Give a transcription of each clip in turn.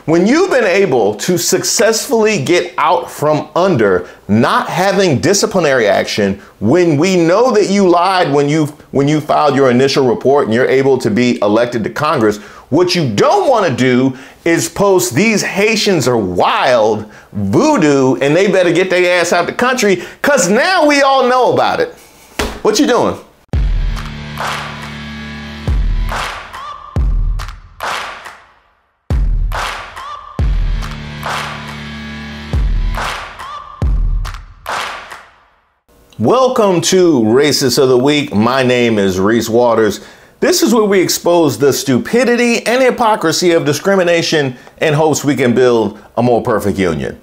When you've been able to successfully get out from under not having disciplinary action, when we know that you lied when you filed your initial report and you're able to be elected to Congress, what you don't want to do is post "these Haitians are wild," voodoo, and they better get their ass out the country, because now we all know about it. What you doing? Welcome to Racist of the Week. My name is Reese Waters. This is where we expose the stupidity and hypocrisy of discrimination in hopes we can build a more perfect union.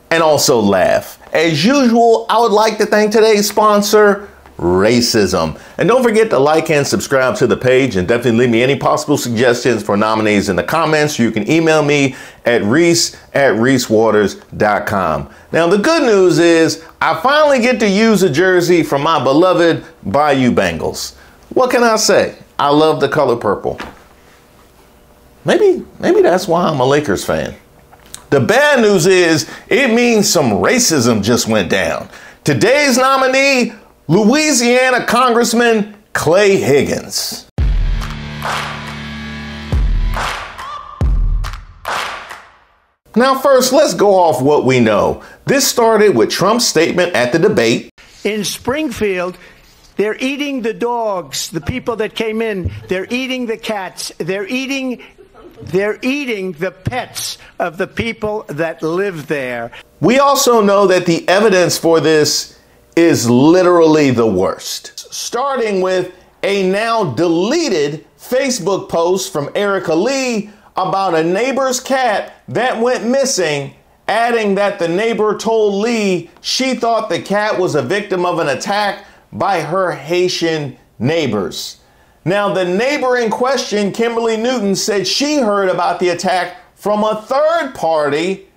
And also laugh. As usual, I would like to thank today's sponsor, racism. And don't forget to like and subscribe to the page, and definitely leave me any possible suggestions for nominees in the comments. You can email me at reese@reesewaters.com. Now, the good news is I finally get to use a jersey from my beloved Bayou Bengals. What can I say? I love the color purple. Maybe that's why I'm a Lakers fan. The bad news is it means some racism just went down. Today's nominee, Louisiana Congressman Clay Higgins. Now first, let's go off what we know. This started with Trump's statement at the debate. In Springfield, they're eating the dogs, the people that came in. They're eating the cats. They're eating the pets of the people that live there. We also know that the evidence for this is literally the worst. Starting with a now deleted Facebook post from Erica Lee about a neighbor's cat that went missing, adding that the neighbor told Lee she thought the cat was a victim of an attack by her Haitian neighbors. Now, the neighbor in question, Kimberly Newton, said she heard about the attack from a third party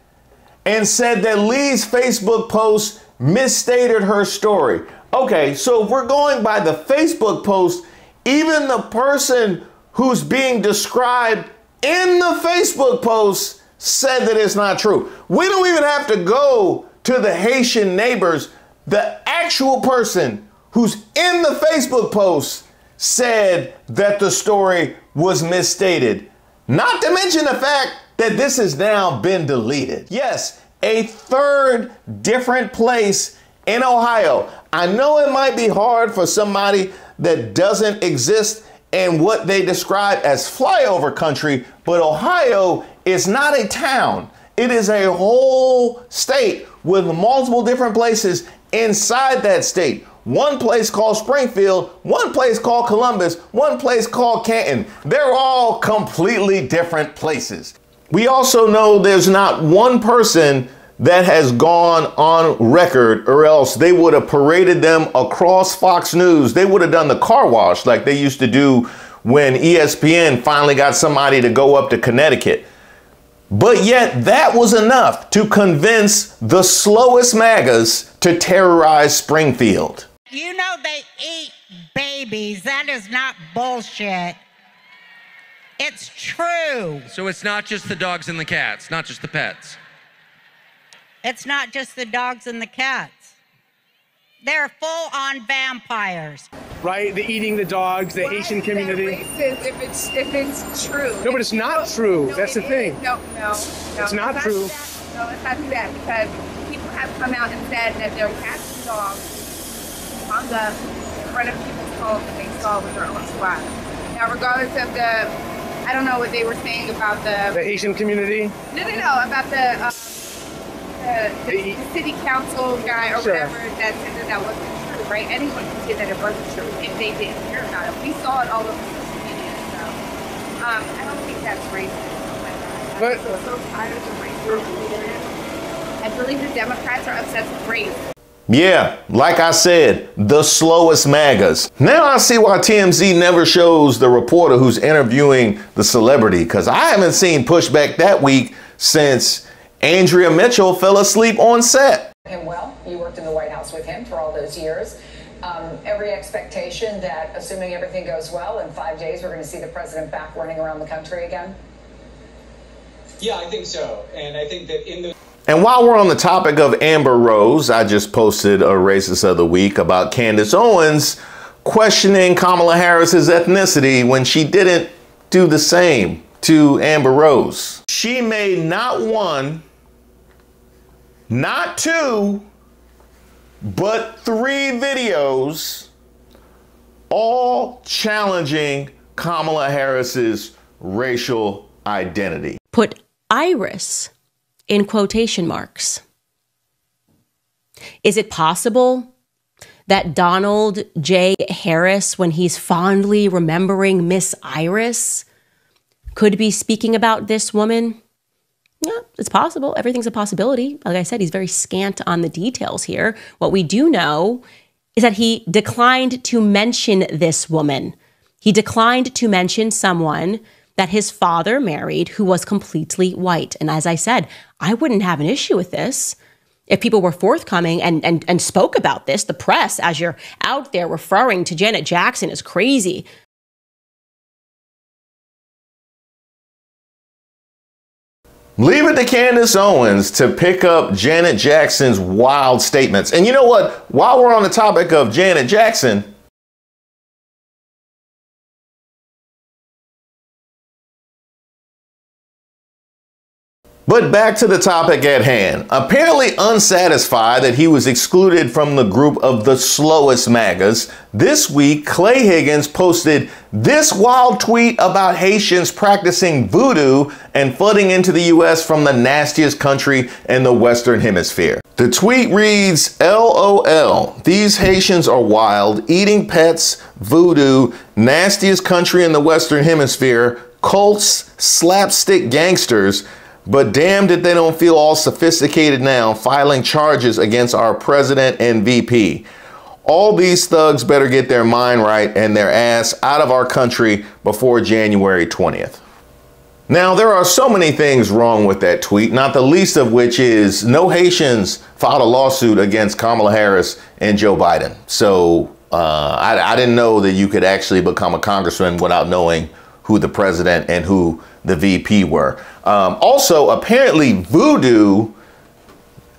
and said that Lee's Facebook post misstated her story. Okay, so if we're going by the Facebook post, even the person who's being described in the Facebook post said that it's not true. We don't even have to go to the Haitian neighbors. The actual person who's in the Facebook post said that the story was misstated. Not to mention the fact that this has now been deleted. Yes, a third different place in Ohio. I know it might be hard for somebody that doesn't exist in what they describe as flyover country, but Ohio is not a town. It is a whole state with multiple different places inside that state. One place called Springfield, one place called Columbus, one place called Canton. They're all completely different places. We also know there's not one person that has gone on record, or else they would have paraded them across Fox News. They would have done the car wash like they used to do when ESPN finally got somebody to go up to Connecticut. But yet that was enough to convince the slowest MAGAs to terrorize Springfield. You know they eat babies. That is not bullshit. It's true. So it's not just the dogs and the cats, not just the pets. It's not just the dogs and the cats. They're full-on vampires. Right? The eating the dogs, the Haitian community. Racist if it's true. No, but it's not true. No, that's the thing. No. It's not true. No, it's not that, because people have come out and said that their cats and dogs hung up in front of people's homes that they saw with their own squad. Now, regardless of I don't know what they were saying about the Haitian community. No, about the city council guy or whatever that said that wasn't true, right? Anyone can say that it wasn't true if they didn't hear about it. We saw it all over social media, so I don't think that's racist. I'm so tired of the racism. I believe the Democrats are obsessed with race. Yeah, like I said, the slowest MAGAs. Now I see why TMZ never shows the reporter who's interviewing the celebrity, because I haven't seen pushback that week since Andrea Mitchell fell asleep on set. Well, you worked in the White House with him for all those years. Every expectation that, assuming everything goes well, in 5 days we're going to see the president back running around the country again? Yeah, I think so. And I think that in the... And while we're on the topic of Amber Rose, I just posted a Racist of the Week about Candace Owens questioning Kamala Harris's ethnicity when she didn't do the same to Amber Rose. She made not one, not two, but 3 videos all challenging Kamala Harris's racial identity. Put iris in quotation marks. Is it possible that Donald J. Harris, when he's fondly remembering Miss Iris, could be speaking about this woman? Yeah, it's possible. Everything's a possibility. Like I said, he's very scant on the details here. What we do know is that he declined to mention this woman. He declined to mention someone that his father married who was completely white. And as I said, I wouldn't have an issue with this if people were forthcoming and spoke about this. The press, as you're out there referring to Janet Jackson, is crazy. Leave it to Candace Owens to pick up Janet Jackson's wild statements. And you know what? While we're on the topic of Janet Jackson, but back to the topic at hand. Apparently unsatisfied that he was excluded from the group of the slowest MAGAs, this week Clay Higgins posted this wild tweet about Haitians practicing voodoo and flooding into the U.S. from the nastiest country in the Western Hemisphere. The tweet reads, LOL, these Haitians are wild, eating pets, voodoo, nastiest country in the Western Hemisphere, cults, slapstick gangsters, but damned if they don't feel all sophisticated now, filing charges against our president and VP. All these thugs better get their mind right and their ass out of our country before January 20th. Now, there are so many things wrong with that tweet, not the least of which is no Haitians filed a lawsuit against Kamala Harris and Joe Biden. So I didn't know that you could actually become a congressman without knowing who the president and who the VP were. Also, apparently voodoo,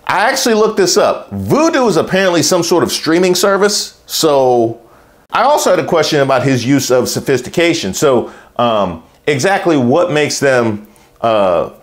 I actually looked this up. Voodoo is apparently some sort of streaming service. So I also had a question about his use of sophistication. So exactly what makes them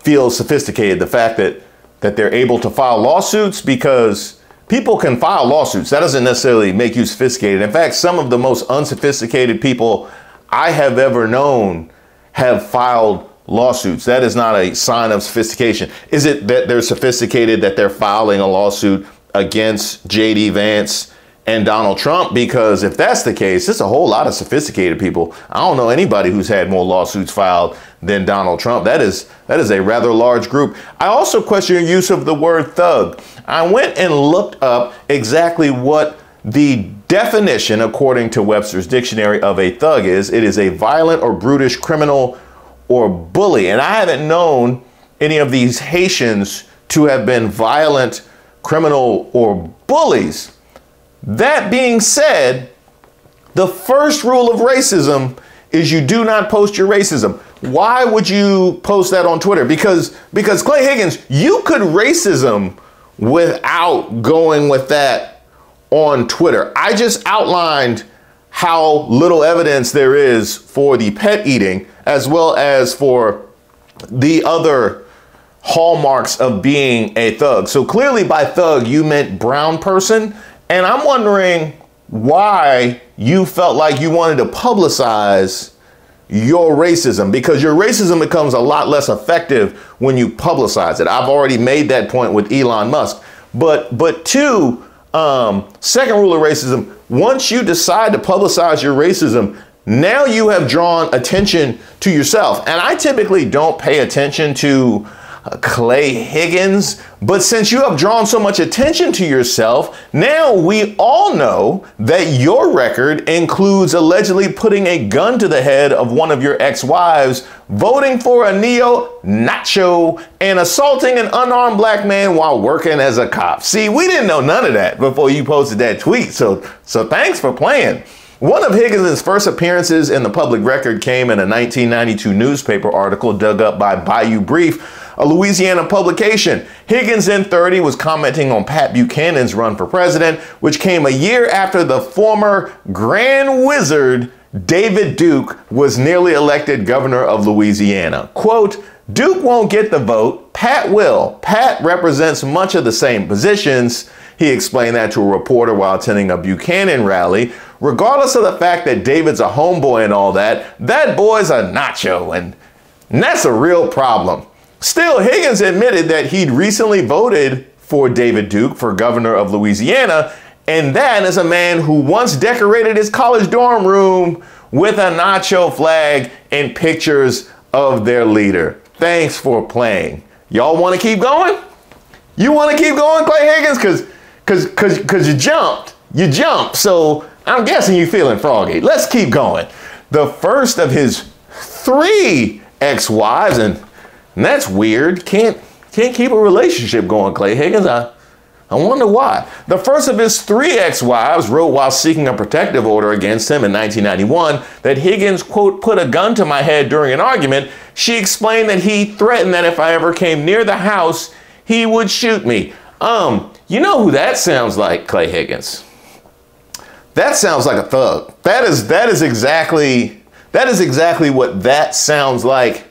feel sophisticated? The fact that they're able to file lawsuits? Because people can file lawsuits. That doesn't necessarily make you sophisticated. In fact, some of the most unsophisticated people I have ever known have filed lawsuits. That is not a sign of sophistication. Is it that they're sophisticated that they're filing a lawsuit against J.D. Vance and Donald Trump? Because if that's the case, there's a whole lot of sophisticated people. I don't know anybody who's had more lawsuits filed than Donald Trump. That is a rather large group. I also question your use of the word thug. I went and looked up exactly what the definition, according to Webster's Dictionary, of a thug is. It is a violent or brutish criminal or bully. And I haven't known any of these Haitians to have been violent, criminal, or bullies. That being said, the first rule of racism is you do not post your racism. Why would you post that on Twitter? Because Clay Higgins, you could racism without going with that on Twitter. I just outlined how little evidence there is for the pet eating, as well as for the other hallmarks of being a thug. So clearly by thug, you meant brown person. And I'm wondering why you felt like you wanted to publicize your racism, because your racism becomes a lot less effective when you publicize it. I've already made that point with Elon Musk. But two, second rule of racism, once you decide to publicize your racism, now you have drawn attention to yourself. And I typically don't pay attention to Clay Higgins, but since you have drawn so much attention to yourself, now we all know that your record includes allegedly putting a gun to the head of one of your ex-wives, voting for a neo-nacho, and assaulting an unarmed black man while working as a cop. See, we didn't know none of that before you posted that tweet, so thanks for playing. One of Higgins' first appearances in the public record came in a 1992 newspaper article dug up by Bayou Brief a Louisiana publication. Higgins, then 30, was commenting on Pat Buchanan's run for president, which came a year after the former Grand Wizard David Duke was nearly elected governor of Louisiana. Quote, Duke won't get the vote, Pat will. Pat represents much of the same positions. He explained that to a reporter while attending a Buchanan rally. Regardless of the fact that David's a homeboy and all that, that boy's a nacho, and that's a real problem. Still, Higgins admitted that he'd recently voted for David Duke for governor of Louisiana, and that is a man who once decorated his college dorm room with a nacho flag and pictures of their leader. Thanks for playing. Y'all want to keep going? You want to keep going, Clay Higgins? Because you jumped. You jumped. So I'm guessing you're feeling froggy. Let's keep going. The first of his 3 ex-wives, and that's weird. Can't keep a relationship going, Clay Higgins. I wonder why. The first of his 3 ex-wives wrote while seeking a protective order against him in 1991 that Higgins, quote, put a gun to my head during an argument. She explained that he threatened that if I ever came near the house, he would shoot me. You know who that sounds like, Clay Higgins? That sounds like a thug. That is exactly what that sounds like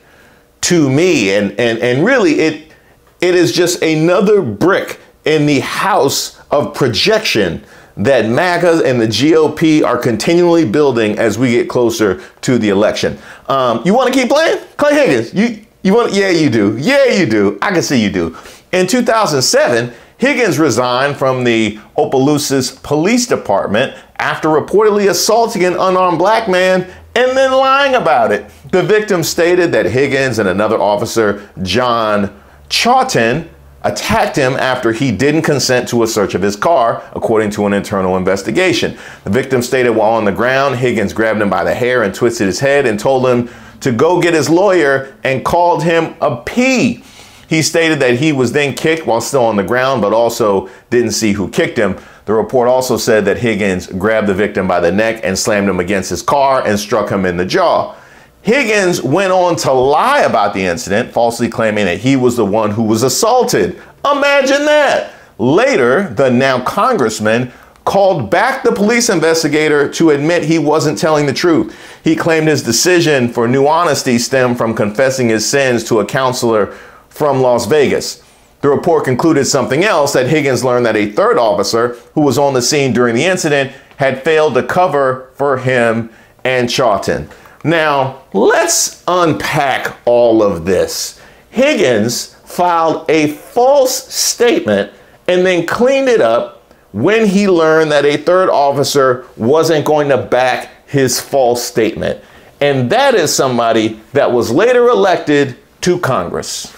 to me. And really it is just another brick in the house of projection that MAGA and the GOP are continually building as we get closer to the election. You want to keep playing? Clay Higgins, you want? Yeah, you do. Yeah, you do. I can see you do. In 2007, Higgins resigned from the Opelousas Police Department after reportedly assaulting an unarmed black man and then lying about it. The victim stated that Higgins and another officer, John Chawton, attacked him after he didn't consent to a search of his car, according to an internal investigation. The victim stated while on the ground, Higgins grabbed him by the hair and twisted his head and told him to go get his lawyer and called him a P. He stated that he was then kicked while still on the ground, but also didn't see who kicked him. The report also said that Higgins grabbed the victim by the neck and slammed him against his car and struck him in the jaw. Higgins went on to lie about the incident, falsely claiming that he was the one who was assaulted. Imagine that. Later, the now congressman called back the police investigator to admit he wasn't telling the truth. He claimed his decision for new honesty stemmed from confessing his sins to a counselor from Las Vegas. The report concluded something else, that Higgins learned that a third officer who was on the scene during the incident had failed to cover for him and Chawton. Now, let's unpack all of this. Higgins filed a false statement and then cleaned it up when he learned that a third officer wasn't going to back his false statement. And that is somebody that was later elected to Congress.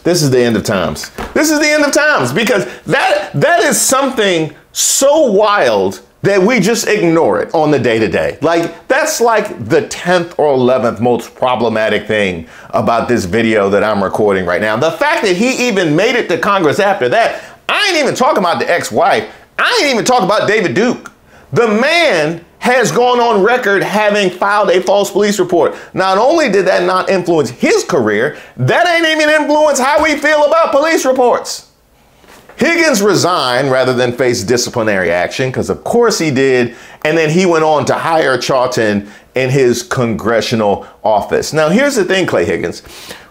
This is the end of times. This is the end of times, because that is something so wild that we just ignore it on the day-to-day. Like, that's like the 10th or 11th most problematic thing about this video that I'm recording right now. The fact that he even made it to Congress after that. I ain't even talking about the ex-wife. I ain't even talking about David Duke. The man has gone on record having filed a false police report. Not only did that not influence his career, that ain't even influence how we feel about police reports. Higgins resigned rather than face disciplinary action, because of course he did, and then he went on to hire Chawton in his congressional office. Now here's the thing, Clay Higgins.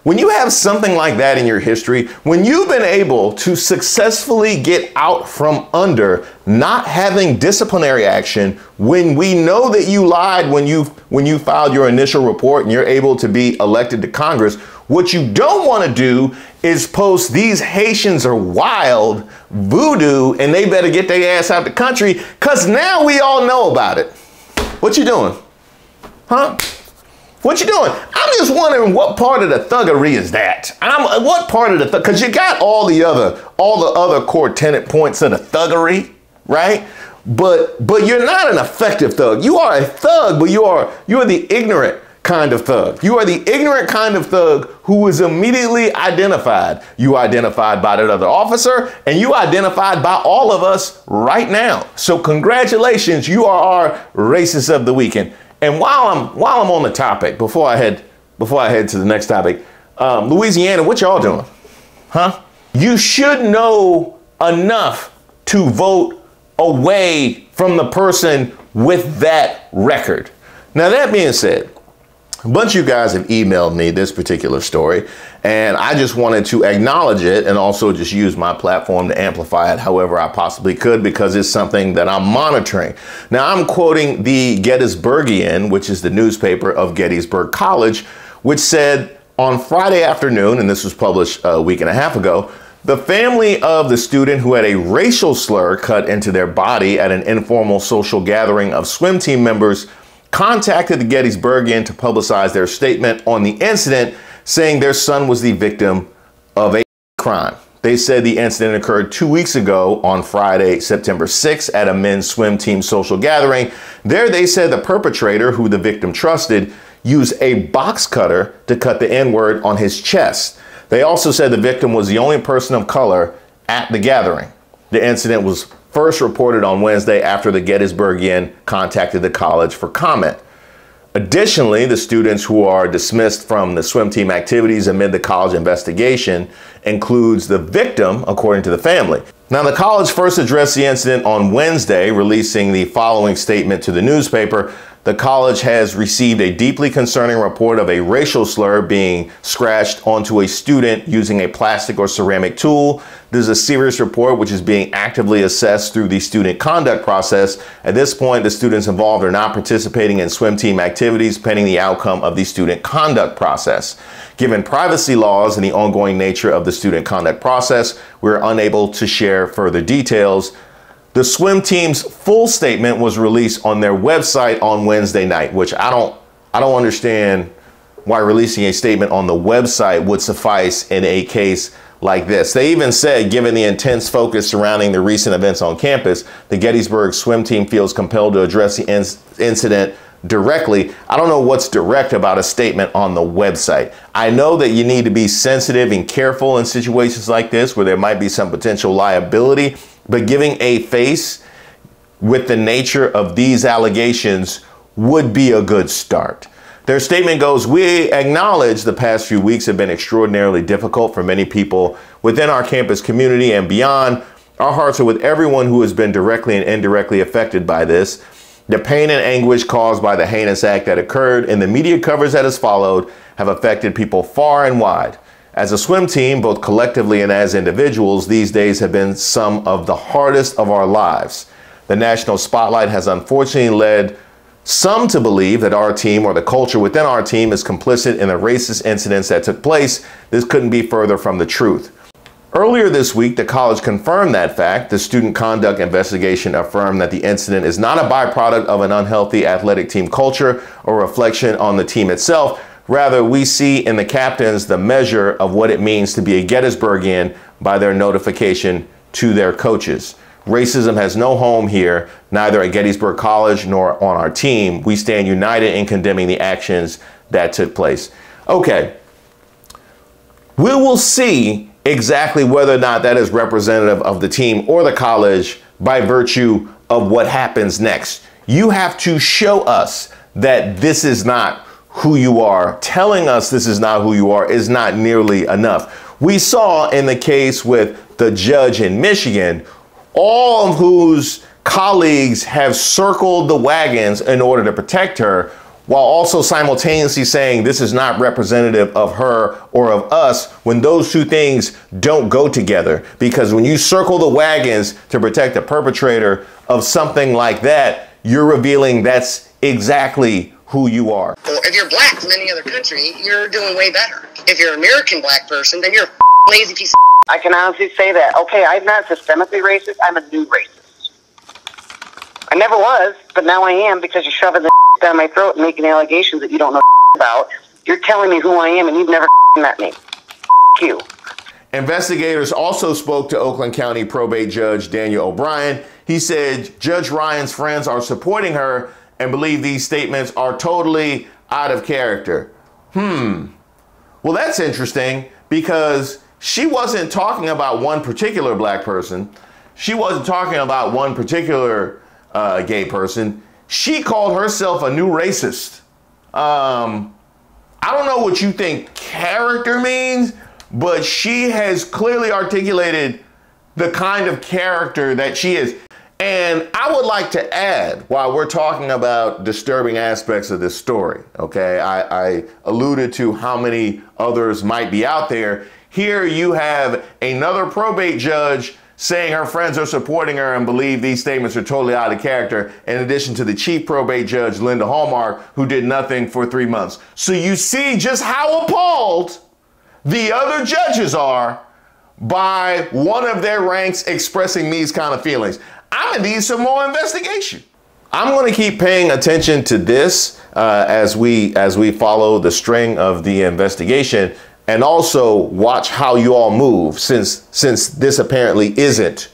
When you have something like that in your history, when you've been able to successfully get out from under not having disciplinary action, when we know that you lied when you filed your initial report and you're able to be elected to Congress, what you don't want to do is post "these Haitians are wild," voodoo, and they better get their ass out the country, because now we all know about it. What you doing? Huh? What you doing? I'm just wondering what part of the thuggery is that? What part of the thug? Because you got all the other core tenet points of the thuggery, right? But you're not an effective thug. You are a thug, but you are the ignorant kind of thug. You are the ignorant kind of thug who is immediately identified. You identified by that other officer, and you identified by all of us right now. So congratulations, you are our racist of the weekend. And while I'm on the topic, before I head to the next topic, Louisiana, what y'all doing? Huh? You should know enough to vote away from the person with that record. Now, that being said, a bunch of you guys have emailed me this particular story, and I just wanted to acknowledge it and also just use my platform to amplify it however I possibly could, because it's something that I'm monitoring. Now, I'm quoting the Gettysburgian, which is the newspaper of Gettysburg College, which said on Friday afternoon, and this was published a week and a half ago, the family of the student who had a racial slur cut into their body at an informal social gathering of swim team members contacted the Gettysburgian to publicize their statement on the incident, saying their son was the victim of a crime. They said the incident occurred 2 weeks ago on Friday, September 6th at a men's swim team social gathering. There they said the perpetrator, who the victim trusted, used a box cutter to cut the N-word on his chest. They also said the victim was the only person of color at the gathering. The incident was first reported on Wednesday after the Gettysburgian contacted the college for comment. Additionally, the students who are dismissed from the swim team activities amid the college investigation includes the victim, according to the family. Now, the college first addressed the incident on Wednesday, releasing the following statement to the newspaper. The college has received a deeply concerning report of a racial slur being scratched onto a student using a plastic or ceramic tool. This is a serious report which is being actively assessed through the student conduct process. At this point, the students involved are not participating in swim team activities pending the outcome of the student conduct process. Given privacy laws and the ongoing nature of the student conduct process, we're unable to share further details. The swim team's full statement was released on their website on Wednesday night, which I don't understand why releasing a statement on the website would suffice in a case like this. They even said, given the intense focus surrounding the recent events on campus, the Gettysburg swim team feels compelled to address the incident directly. I don't know what's direct about a statement on the website. I know that you need to be sensitive and careful in situations like this where there might be some potential liability, but giving a face with the nature of these allegations would be a good start. Their statement goes, "We acknowledge the past few weeks have been extraordinarily difficult for many people within our campus community and beyond. Our hearts are with everyone who has been directly and indirectly affected by this. The pain and anguish caused by the heinous act that occurred and the media coverage that has followed have affected people far and wide. As a swim team, both collectively and as individuals, these days have been some of the hardest of our lives. The national spotlight has unfortunately led some to believe that our team or the culture within our team is complicit in the racist incidents that took place. This couldn't be further from the truth." Earlier this week, the college confirmed that fact. The student conduct investigation affirmed that the incident is not a byproduct of an unhealthy athletic team culture or reflection on the team itself. Rather, we see in the captains the measure of what it means to be a Gettysburgian by their notification to their coaches. Racism has no home here, neither at Gettysburg College nor on our team. We stand united in condemning the actions that took place. Okay, we will see exactly whether or not that is representative of the team or the college by virtue of what happens next. You have to show us that this is not who you are. Telling us this is not who you are is not nearly enough. We saw in the case with the judge in Michigan, all of whose colleagues have circled the wagons in order to protect her, while also simultaneously saying this is not representative of her or of us, when those two things don't go together. Because when you circle the wagons to protect the perpetrator of something like that, you're revealing that's exactly who you are. Well, if you're black from any other country, you're doing way better. If you're an American black person, then you're a lazy piece of I can honestly say that. Okay, I'm not systemically racist, I'm a new racist. I never was, but now I am because you're shoving the down my throat and making allegations that you don't know about. You're telling me who I am and you've never met me. You. Investigators also spoke to Oakland County probate judge Daniel O'Brien. He said Judge Ryan's friends are supporting her and believe these statements are totally out of character. Well, that's interesting because she wasn't talking about one particular black person. She wasn't talking about one particular gay person. She called herself a new racist. I don't know what you think character means, but she has clearly articulated the kind of character that she is. And I would like to add, while we're talking about disturbing aspects of this story, okay, I alluded to how many others might be out there. Here you have another probate judge saying her friends are supporting her and believe these statements are totally out of character, in addition to the chief probate judge, Linda Hallmark, who did nothing for 3 months. So you see just how appalled the other judges are by one of their ranks expressing these kind of feelings. I'm gonna need some more investigation. I'm going to keep paying attention to this as we follow the string of the investigation, and also watch how you all move, since this apparently isn't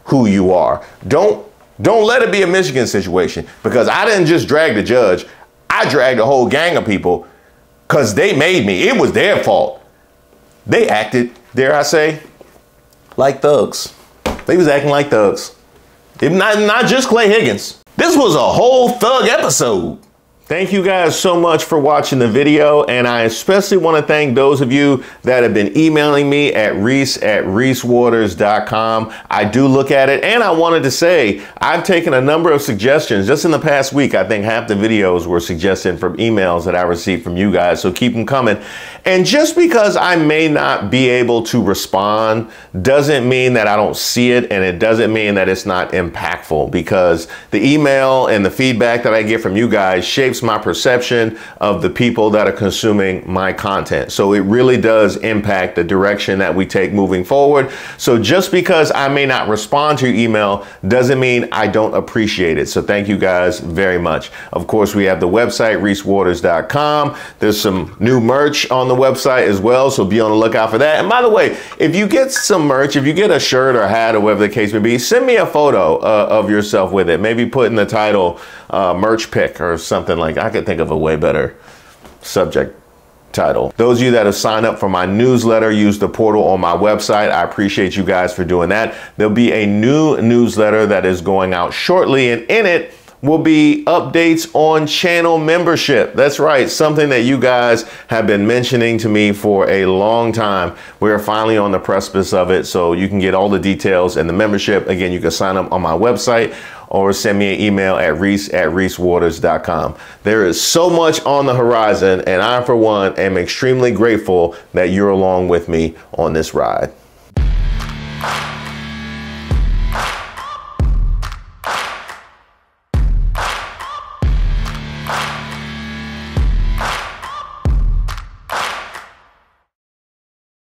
who you are. Don't let it be a Michigan situation, because I didn't just drag the judge. I dragged a whole gang of people because they made me. It was their fault. They acted, dare I say, like thugs. They was acting like thugs. Not just Clay Higgins. This was a whole thug episode. Thank you guys so much for watching the video, and I especially want to thank those of you that have been emailing me at Reese@ReeseWaters.com. I do look at it, and I wanted to say I've taken a number of suggestions. Just in the past week, I think half the videos were suggested from emails that I received from you guys, so keep them coming. And just because I may not be able to respond doesn't mean that I don't see it, and it doesn't mean that it's not impactful, because the email and the feedback that I get from you guys shapes my perception of the people that are consuming my content. So it really does impact the direction that we take moving forward. So just because I may not respond to your email doesn't mean I don't appreciate it. So thank you guys very much. Of course, we have the website, ReeseWaters.com. There's some new merch on the website as well, so be on the lookout for that. And by the way, if you get some merch, if you get a shirt or hat or whatever the case may be, send me a photo of yourself with it. Maybe put in the title merch pick or something like that. I could think of a way better subject title. Those of you that have signed up for my newsletter, use the portal on my website. I appreciate you guys for doing that. There'll be a new newsletter that is going out shortly, and in it will be updates on channel membership. That's right, something that you guys have been mentioning to me for a long time. We're finally on the precipice of it, so you can get all the details and the membership. Again, you can sign up on my website or send me an email at Reese@ReeseWaters.com. There is so much on the horizon, and I, for one, am extremely grateful that you're along with me on this ride.